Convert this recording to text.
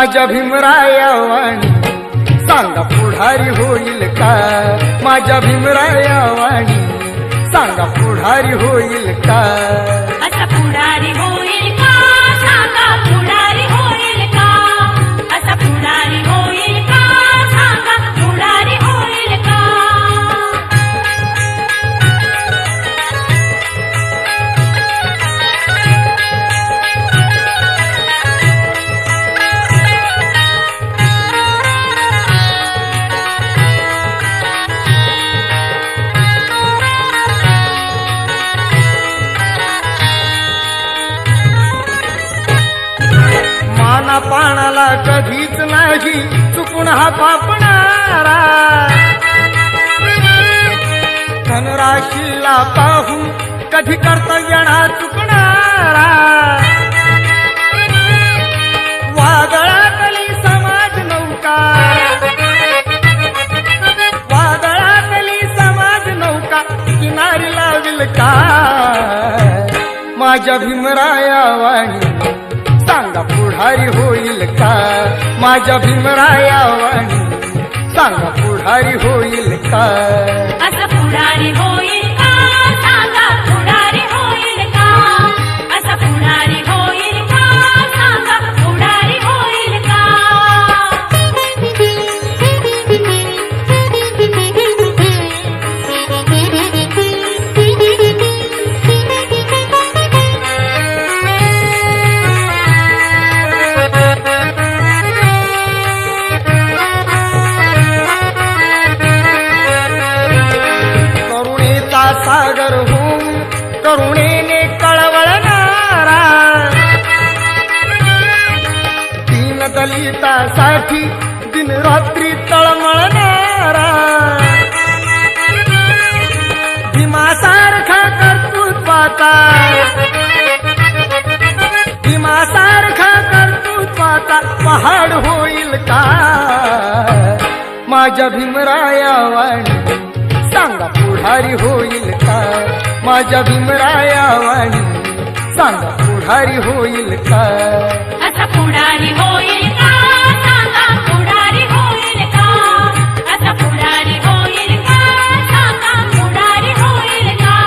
माझ्या भीमराया वाणी सांगा पुढारी होईल का? माझ्या भीमराया वाणी सांगा पुढारी होईल का? असा पुढारी होईल का? सांगा पुढारी होईल का? असा पुढारी होईल का? सांगा पुढारी होईल का? पाणाला कधीच नाही चुकून हा पापणारा, धनराशीला पाहून कधी कर्तव्याना चुकणारा, वादळातली समाज नौका, वादळातली समाज नौका किनारी लाविल का? माझ्या भीमराया वाणी सांगा पुढारी होईल का? माझ्या भीमराया वाणी सांगा पुढारी होईल का? असा पुढारी होईल का? सांगा पुढारी होईल का? असा पुढारी होईल का? सांगा पुढारी होईल का? सागर होऊन करुणेने कळवळणारा, दीन दलितासाठी दिन रात्री तळमळणारा, भीमासारखा कर्तृत्वाचा, भीमासारखा कर्तृत्वाचा पहाड होईल का? माझ्या भीमराया वाणी सांगा पुढारी होईल का? माझ्या भीमराया वाणी सांगा पुढारी होईल का? असा पुढारी होईल का?